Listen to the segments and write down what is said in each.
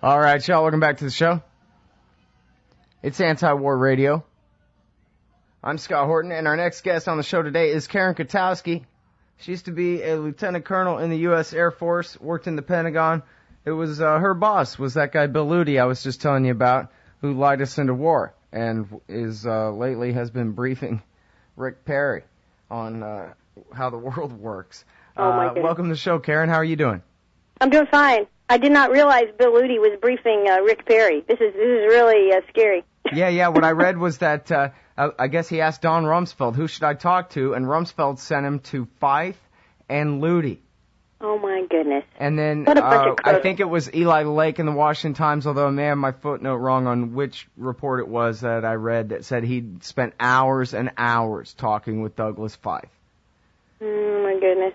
All right, y'all, welcome back to the show. It's Anti-War Radio. I'm Scott Horton, and our next guest on the show today is Karen Kwiatkowski. She used to be a lieutenant colonel in the U.S. Air Force, worked in the Pentagon. It was her boss, was that guy Bill Ludi I was just telling you about, who lied us into war, and is lately has been briefing Rick Perry on how the world works. Oh, my goodness. Welcome to the show, Karen. How are you doing? I'm doing fine. I did not realize Bill Ludi was briefing Rick Perry. This is really scary. Yeah. What I read was that I guess he asked Don Rumsfeld, who should I talk to? And Rumsfeld sent him to Fife and Ludi. Oh, my goodness. And then What a bunch of I think it was Eli Lake in the Washington Times, although I may have my footnote wrong on which report it was that I read that said he'd spent hours and hours talking with Douglas Fife. Oh, my goodness.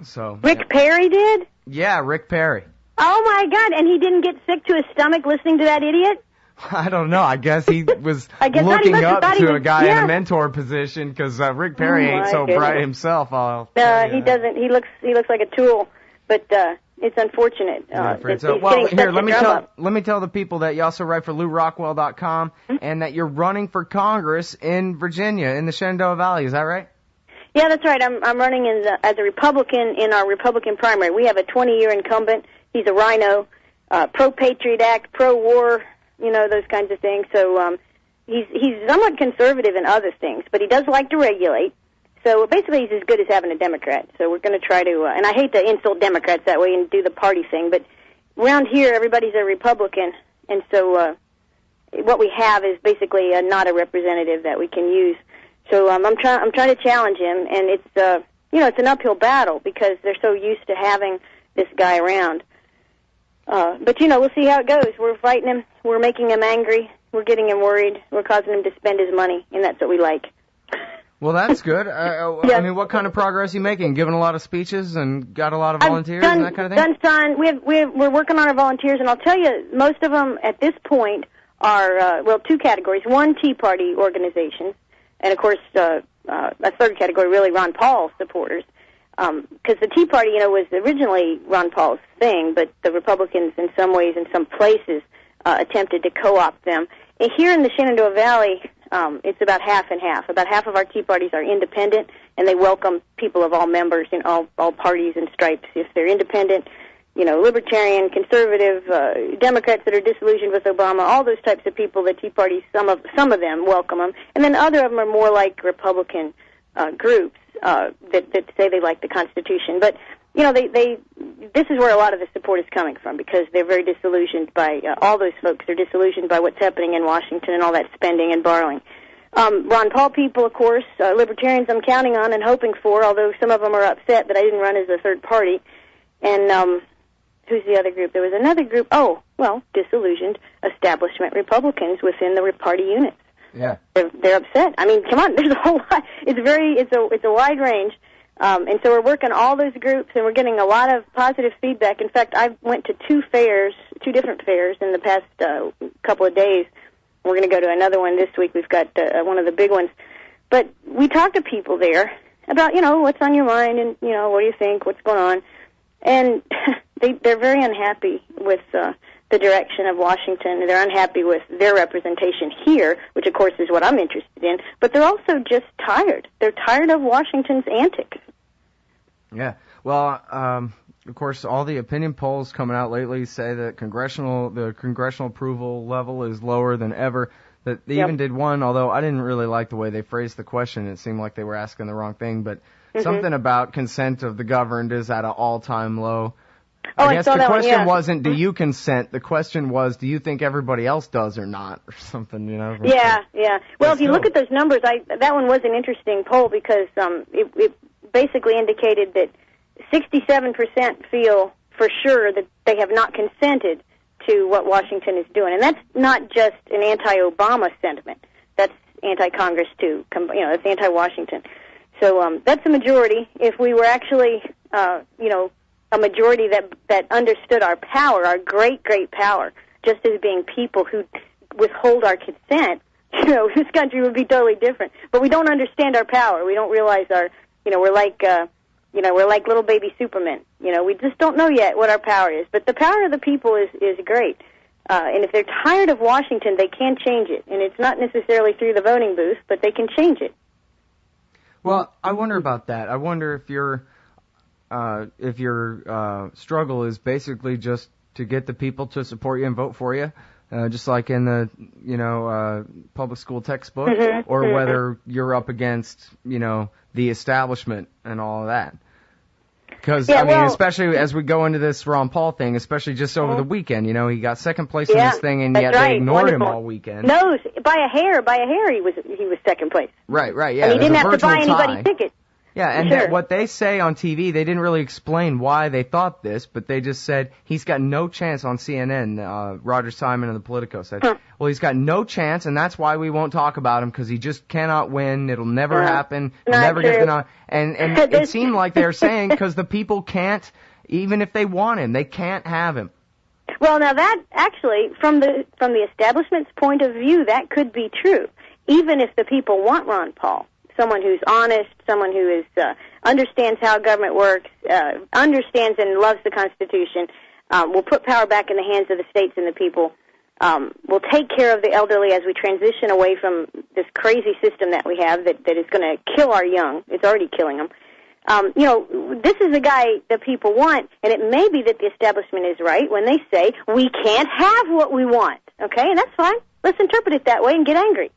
So Rick Perry did? Yeah, Rick Perry. Oh, my God. And he didn't get sick to his stomach listening to that idiot? I don't know. I guess he was looking up to a guy in a mentor position because Rick Perry ain't so bright himself. He doesn't. He looks like a tool, but it's unfortunate. Well, here, let me tell the people that you also write for LouRockwell.com and that you're running for Congress in Virginia in the Shenandoah Valley. Is that right? Yeah, that's right. I'm running as a Republican in our Republican primary. We have a 20-year incumbent. He's a rhino, pro-Patriot Act, pro-war, those kinds of things. So he's somewhat conservative in other things, but he does like to regulate. So basically he's as good as having a Democrat. So we're going to try to, and I hate to insult Democrats that way and do the party thing, but around here everybody's a Republican, and so what we have is basically not a representative that we can use. So I'm trying to challenge him, and it's it's an uphill battle because they're so used to having this guy around. But we'll see how it goes. We're fighting him. We're making him angry. We're getting him worried. We're causing him to spend his money, and that's what we like. Well, that's good. I mean, what kind of progress are you making? Giving a lot of speeches and got a lot of volunteers and that kind of thing? Done. We're working on our volunteers, and I'll tell you, most of them at this point are, two categories. One, Tea Party organizations, and, of course, a third category, really, Ron Paul supporters. Because the Tea Party, was originally Ron Paul's thing, but the Republicans, in some ways, in some places, attempted to co-opt them. And here in the Shenandoah Valley, it's about half and half. About half of our Tea Parties are independent, and they welcome people of all members in all parties and stripes. If they're independent, libertarian, conservative, Democrats that are disillusioned with Obama, all those types of people, the Tea Party, some of them welcome them. And then other of them are more like Republican groups that say they like the Constitution. But, this is where a lot of the support is coming from because they're very disillusioned by, all those folks are disillusioned by what's happening in Washington and all that spending and borrowing. Ron Paul people, of course, libertarians I'm counting on and hoping for, although some of them are upset that I didn't run as a third party. And who's the other group? There was another group, disillusioned establishment Republicans within the party units. Yeah. They're upset. I mean, come on, there's a whole lot. It's a wide range. And so we're working all those groups, and we're getting a lot of positive feedback. In fact, I went to two different fairs in the past couple of days. We're going to go to another one this week. We've got one of the big ones. But we talked to people there about, what's on your mind and, what do you think, what's going on. And they're very unhappy with the direction of Washington. They're unhappy with their representation here, which, of course, is what I'm interested in. But they're also just tired. They're tired of Washington's antics. Yeah. Well, of course, all the opinion polls coming out lately say that the congressional approval level is lower than ever. That they even did one, although I didn't really like the way they phrased the question. It seemed like they were asking the wrong thing. But something about consent of the governed is at an all-time low. I guess the question wasn't, do you consent? The question was, do you think everybody else does or not, or something, Yeah. Well, if you look at those numbers, that one was an interesting poll because it basically indicated that 67% feel for sure that they have not consented to what Washington is doing. And that's not just an anti-Obama sentiment. That's anti-Congress, too. It's anti-Washington. So that's the majority. If we were actually, a majority that understood our power, our great, great power, just as being people who withhold our consent, this country would be totally different. But we don't understand our power. We don't realize we're like little baby Supermen. We just don't know yet what our power is. But the power of the people is great. And if they're tired of Washington, they can change it. And it's not necessarily through the voting booth, but they can change it. Well, I wonder about that. I wonder if your struggle is basically just to get the people to support you and vote for you, just like in the public school textbook, or whether you're up against the establishment and all of that. Because, especially as we go into this Ron Paul thing, especially just over the weekend, he got second place in this thing, and yet they ignored him all weekend. No, by a hair he was second place. Right, yeah. And he didn't have to buy anybody's ticket. Yeah, and what they say on TV, they didn't really explain why they thought this, but they just said he's got no chance on CNN. Roger Simon of the Politico said, well, he's got no chance, and that's why we won't talk about him, because he just cannot win. It'll never happen. He'll never get the nod. And it seemed like they were saying because the people can't, even if they want him, they can't have him. Well, now that actually, from the establishment's point of view, that could be true, even if the people want Ron Paul. Someone who's honest, someone who is understands how government works, understands and loves the Constitution, will put power back in the hands of the states and the people, will take care of the elderly as we transition away from this crazy system that we have that is going to kill our young. It's already killing them. This is the guy that people want, and it may be that the establishment is right when they say we can't have what we want. Okay, and that's fine. Let's interpret it that way and get angry.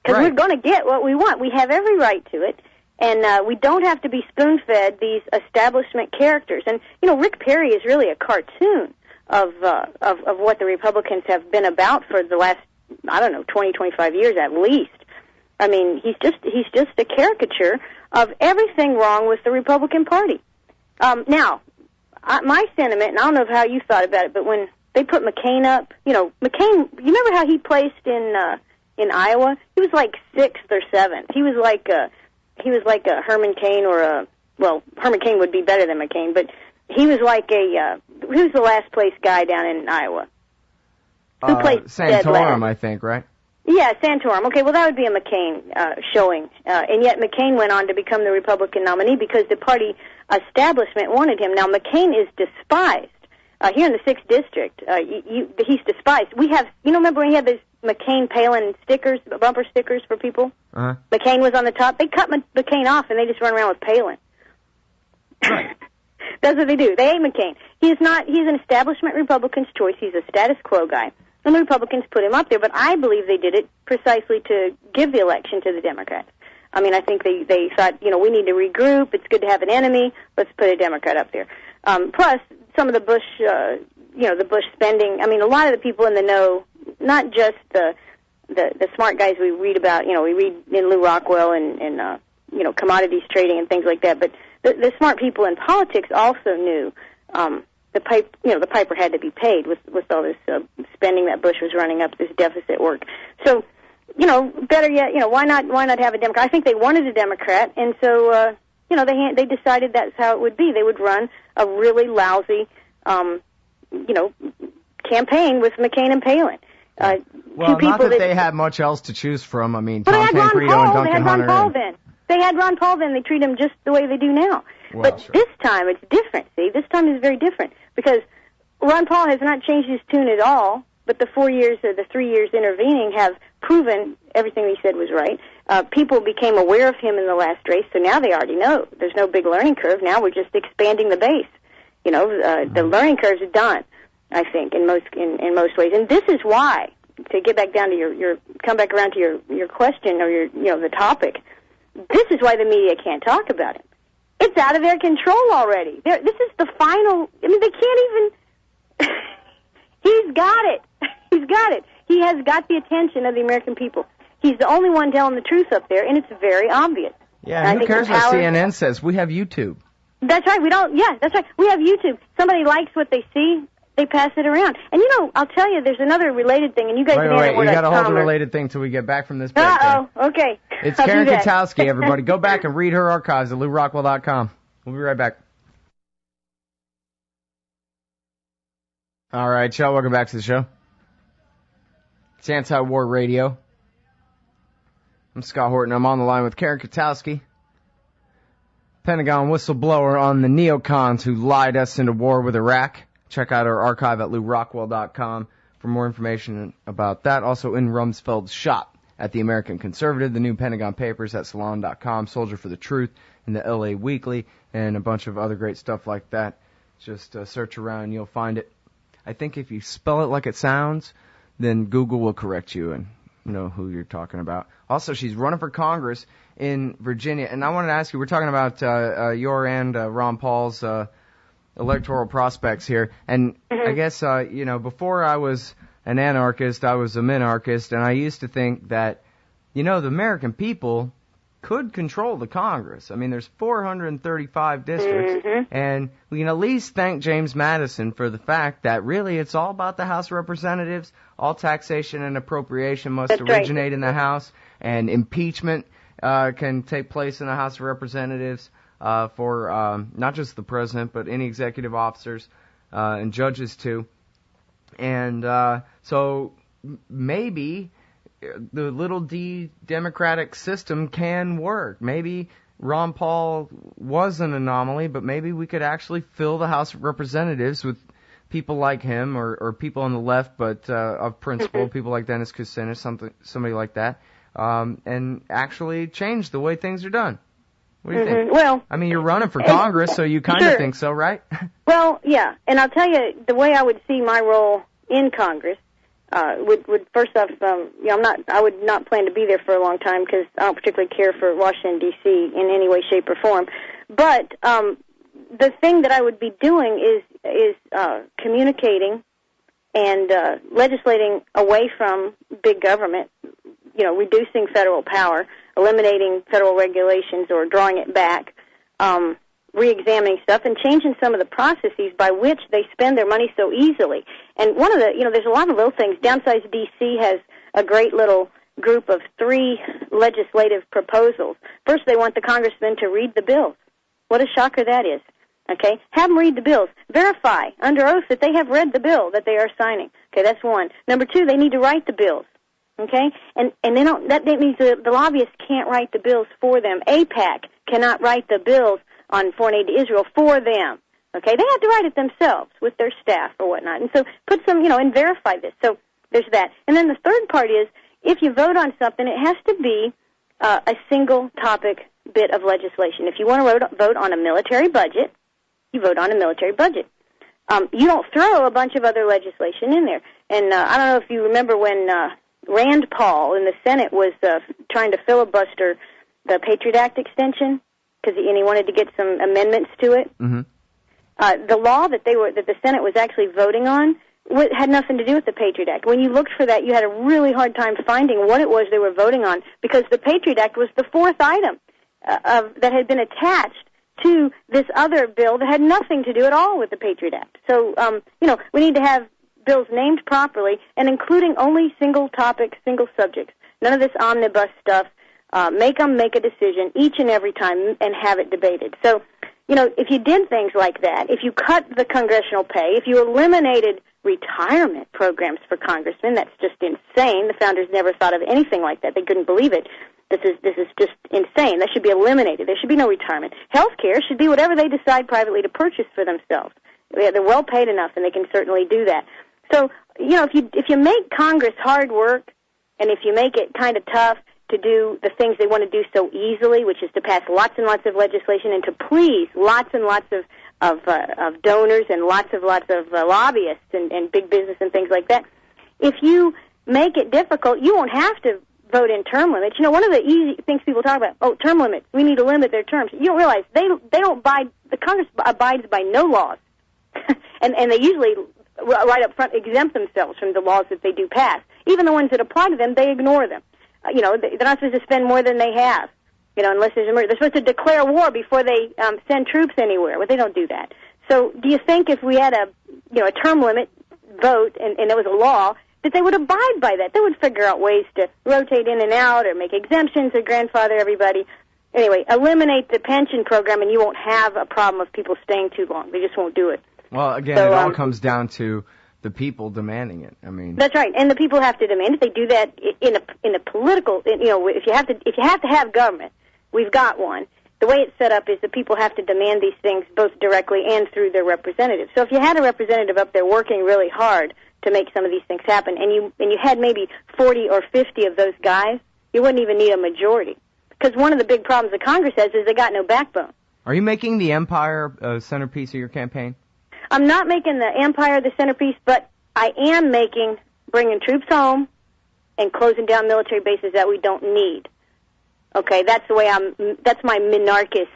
Because we're going to get what we want. We have every right to it, and we don't have to be spoon-fed these establishment characters. And, Rick Perry is really a cartoon of what the Republicans have been about for the last, 20, 25 years at least. I mean, he's just a caricature of everything wrong with the Republican Party. Now, my sentiment, and I don't know how you thought about it, but when they put McCain up, McCain, you remember how he placed in Iowa? He was like 6th or 7th. He was like a Herman Cain Herman Cain would be better than McCain, but he was like who's the last place guy down in Iowa? Who placed Santorum, I think, right? Yeah, Santorum. Okay, well that would be a McCain showing, and yet McCain went on to become the Republican nominee because the party establishment wanted him. Now McCain is despised. Here in the 6th District, he's despised. We have, remember when he had those McCain-Palin stickers, bumper stickers for people? Uh-huh. McCain was on the top. They cut McCain off, and they just run around with Palin. Right. That's what they do. They hate McCain. He's an establishment Republican's choice. He's a status quo guy. And the Republicans put him up there, but I believe they did it precisely to give the election to the Democrats. I mean, I think they thought, we need to regroup. It's good to have an enemy. Let's put a Democrat up there. Plus, some of the Bush, the Bush spending. I mean, a lot of the people in the know, not just the smart guys we read about. We read in Lew Rockwell and commodities trading and things like that. But the smart people in politics also knew the piper had to be paid with all this spending that Bush was running up, this deficit work. So, better yet, why not have a Democrat? I think they wanted a Democrat, and so they decided that's how it would be. They would run a really lousy, campaign with McCain and Palin. Well, not that they had much else to choose from. I mean, Tom Tancredo and Duncan Hunter. They had Ron Paul then. They treat him just the way they do now. Well, but this time it's different. See, this time is very different because Ron Paul has not changed his tune at all. But the 4 years or the 3 years intervening have proven everything he said was right. People became aware of him in the last race, so now they already know. There's no big learning curve. Now we're just expanding the base. The learning curve's done, I think, in most ways. And this is why, to get back down to come back around to your question or the topic, this is why the media can't talk about him. It's out of their control already. This is the final. I mean, they can't even. He's got it. He's got it. He has got the attention of the American people. He's the only one telling the truth up there, and it's very obvious. Yeah, who cares what CNN says? We have YouTube. That's right. That's right. We have YouTube. Somebody likes what they see, they pass it around. And, I'll tell you, there's another related thing, and you guys wait. You got to hold the related thing till we get back from this break. Okay. It's Karen Kwiatkowski, everybody. Go back and read her archives at LewRockwell.com. We'll be right back. All right, y'all, welcome back to the show. It's Anti-War Radio. I'm Scott Horton. I'm on the line with Karen Kwiatkowski, Pentagon whistleblower on the neocons who lied us into war with Iraq. Check out our archive at LewRockwell.com for more information about that. Also in Rumsfeld's shop at the American Conservative, the new Pentagon Papers at Salon.com, Soldier for the Truth in the LA Weekly, and a bunch of other great stuff like that. Just search around and you'll find it. I think if you spell it like it sounds, then Google will correct you and know who you're talking about. Also, she's running for Congress in Virginia. And I wanted to ask you, we're talking about your and Ron Paul's electoral prospects here. And I guess, before I was an anarchist, I was a minarchist, and I used to think that, the American people could control the Congress. I mean, there's 435 districts, and we can at least thank James Madison for the fact that really it's all about the House of Representatives. All taxation and appropriation must originate in the House, and impeachment can take place in the House of Representatives for not just the president, but any executive officers and judges too. And so maybe the little d democratic system can work. Maybe Ron Paul was an anomaly, but maybe we could actually fill the House of Representatives with people like him or people on the left, but of principle, people like Dennis Kucinich, somebody like that, and actually change the way things are done. What do you think? Well, I mean, you're running for Congress, so you kind of think so, right? Well, yeah, and I'll tell you the way I would see my role in Congress. Would first off, I would not plan to be there for a long time because I don't particularly care for Washington D.C. in any way, shape, or form. But the thing that I would be doing is communicating and legislating away from big government. Reducing federal power, eliminating federal regulations or drawing it back, re-examining stuff, and changing some of the processes by which they spend their money so easily. And one of the, there's a lot of little things. Downsize D.C. has a great little group of 3 legislative proposals. First, they want the congressmen to read the bills. What a shocker that is. Okay? Have them read the bills. Verify under oath that they have read the bill that they are signing. Okay, that's one. Number 2, they need to write the bills. Okay? And they don't, that means the lobbyists can't write the bills for them. AIPAC cannot write the bills on foreign aid to Israel for them. Okay? They have to write it themselves with their staff or whatnot. And so put some, and verify this. So there's that. And then the third part is, if you vote on something, it has to be a single topic bit of legislation. If you want to vote on a military budget, you vote on a military budget. You don't throw a bunch of other legislation in there. And I don't know if you remember when Rand Paul in the Senate was trying to filibuster the Patriot Act extension because he wanted to get some amendments to it. Mm-hmm. The law that the Senate was actually voting on had nothing to do with the Patriot Act. When you looked for that, you had a really hard time finding what it was they were voting on because the Patriot Act was the fourth item that had been attached to this other bill that had nothing to do at all with the Patriot Act. So, we need to have bills named properly and including only single topics, single subjects. None of this omnibus stuff. Make a decision each and every time and have it debated. So, if you did things like that, if you cut the congressional pay, if you eliminated retirement programs for congressmen, that's just insane. The founders never thought of anything like that. They couldn't believe it. This is just insane. That should be eliminated. There should be no retirement. Health care should be whatever they decide privately to purchase for themselves. They're well paid enough, and they can certainly do that. So, if you make Congress hard work, and if you make it kind of tough to do the things they want to do so easily, which is to pass lots and lots of legislation and to please lots and lots of donors and lots of lobbyists and big business and things like that, if you make it difficult, you won't have to vote in term limits. One of the easy things people talk about, term limits, we need to limit their terms. You don't realize they don't abide, the Congress abides by no laws. and they usually right up front exempt themselves from the laws that they do pass. Even the ones that apply to them, they ignore them. They're not supposed to spend more than they have, unless there's an emergency. They're supposed to declare war before they send troops anywhere, but they don't do that. So do you think if we had a term limit vote and it was a law, that they would abide by that? They would figure out ways to rotate in and out or make exemptions or grandfather everybody. Anyway, eliminate the pension program and you won't have a problem of people staying too long. They just won't do it. Well, again, it all comes down to the people demanding it. I mean, that's right, and the people have to demand it. They do that in a political. If you have to have government, we've got one. The way it's set up is the people have to demand these things both directly and through their representatives. So if you had a representative up there working really hard to make some of these things happen, and you had maybe 40 or 50 of those guys, you wouldn't even need a majority. Because one of the big problems that Congress has is they got no backbone. Are you making the empire a centerpiece of your campaign? I'm not making the empire the centerpiece, but I am making bringing troops home and closing down military bases that we don't need. Okay, that's the way that's my minarchist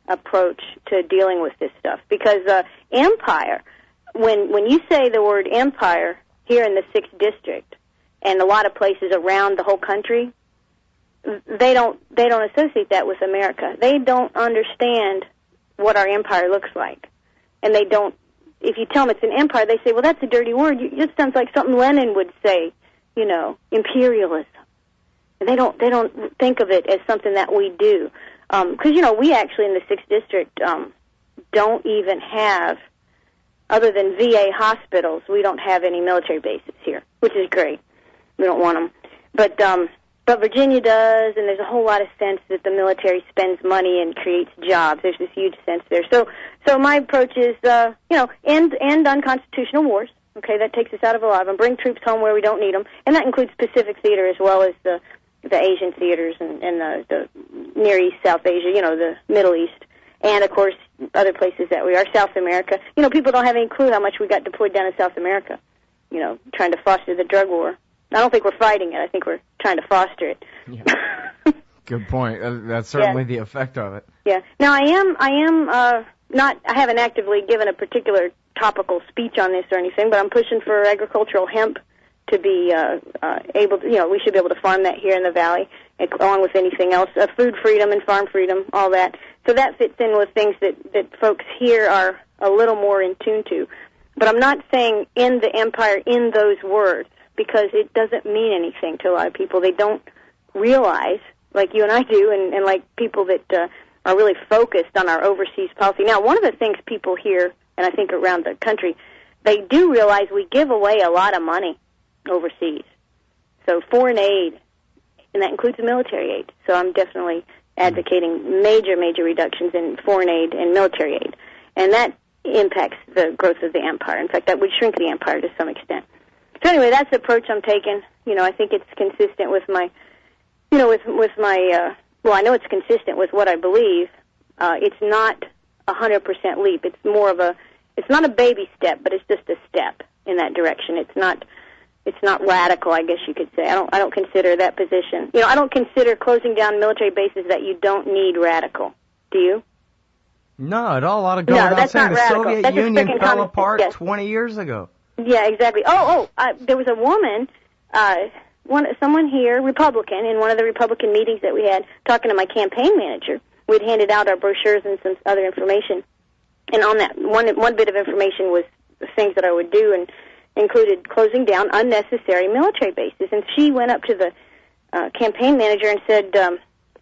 approach to dealing with this stuff. Because empire, when you say the word empire here in the 6th District and a lot of places around the whole country, they don't associate that with America. They don't understand what our empire looks like. And they don't, if you tell them it's an empire, they say, well, that's a dirty word. It just sounds like something Lenin would say, imperialism. And they don't think of it as something that we do. Because, we actually in the 6th District don't even have, other than VA hospitals, we don't have any military bases here, which is great. We don't want them. But Virginia does, and there's a whole lot of sense that the military spends money and creates jobs. There's this huge sense there. So my approach is, end unconstitutional wars. Okay, that takes us out of a lot of them. Bring troops home where we don't need them, and that includes Pacific theater as well as the Asian theaters and the Near East, South Asia, the Middle East, and of course other places that we are, South America. People don't have any clue how much we got deployed down in South America. Trying to foster the drug war. I don't think we're fighting it. I think we're trying to foster it. Yeah. Good point. That's certainly the effect of it. Yeah. Now I haven't actively given a particular topical speech on this or anything, but I'm pushing for agricultural hemp to be able to, we should be able to farm that here in the Valley, along with anything else, food freedom and farm freedom, all that. So that fits in with things that folks here are a little more in tune to. But I'm not saying end the empire in those words, because it doesn't mean anything to a lot of people. They don't realize, like you and I do, and like people that are really focused on our overseas policy. Now, one of the things people here, and I think around the country, they do realize we give away a lot of money overseas. So foreign aid, and that includes military aid. So I'm definitely advocating major reductions in foreign aid and military aid. And that impacts the growth of the empire. In fact, that would shrink the empire to some extent. So anyway, that's the approach I'm taking. I think it's consistent with my, with my, I know it's consistent with what I believe. It's not 100% leap. It's more of it's not a baby step, but it's just a step in that direction. It's not radical, I guess you could say. I don't consider that position. I don't consider closing down military bases that you don't need radical. Do you? No, at all. A lot of going without saying the Soviet Union fell apart 20 years ago. Yeah, exactly. There was a woman, someone here, Republican, in one of the Republican meetings that we had, talking to my campaign manager. We'd handed out our brochures and some other information, and on that, one bit of information was the things that I would do, and included closing down unnecessary military bases. And she went up to the campaign manager and said,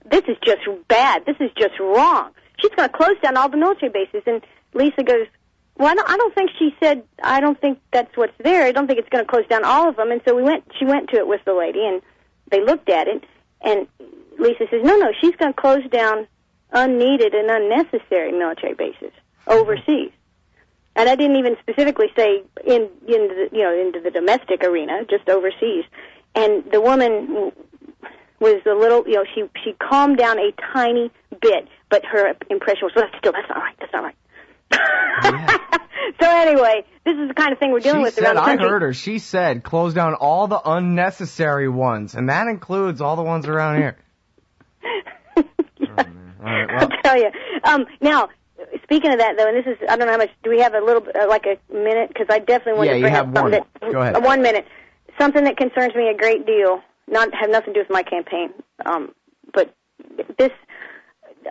"This is just bad. This is just wrong. She's going to close down all the military bases." And Lisa goes, "Well, I don't think she said, I don't think that's what's there. I don't think it's going to close down all of them." And so she went to it with the lady, and they looked at it, and Lisa says, no, she's going to close down unneeded and unnecessary military bases overseas. And I didn't even specifically say into the domestic arena, just overseas. And the woman was a little, she calmed down a tiny bit, but her impression was, that's not right. Yeah. So anyway, this is the kind of thing we're dealing with around the country. I heard her. She said, close down all the unnecessary ones, and that includes all the ones around here. Oh, right, well. I'll tell you. Now, speaking of that, though, and this is, I don't know how much, do we have a little, like a minute? Because I definitely want to bring up something. Go ahead. 1 minute. Something that concerns me a great deal, have nothing to do with my campaign, but this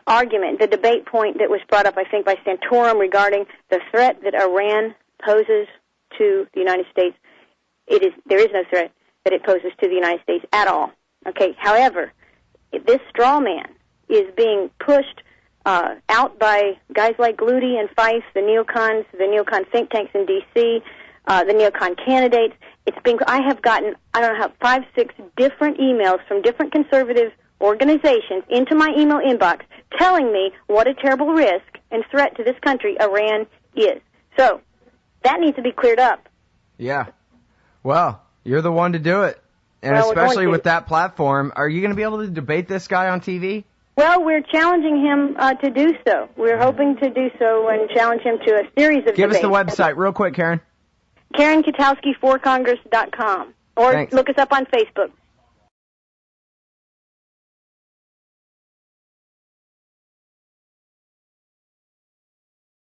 argument, the debate point that was brought up, I think, by Santorum regarding the threat that Iran poses to the United States, there is no threat that it poses to the United States at all. Okay. However, this straw man is being pushed out by guys like Gluty and Fife, the neocon think tanks in D.C., the neocon candidates. I have gotten, 5, 6 different emails from different conservative organizations into my email inbox telling me what a terrible risk and threat to this country Iran is. So that needs to be cleared up. Yeah. Well, you're the one to do it. And well, especially with that platform, are you going to be able to debate this guy on TV? Well, we're challenging him to do so. We're hoping to do so and challenge him to a series of debates. Give us the website real quick, Karen. KarenKwiatkowski4Congress.com. Or Thanks. look us up on Facebook.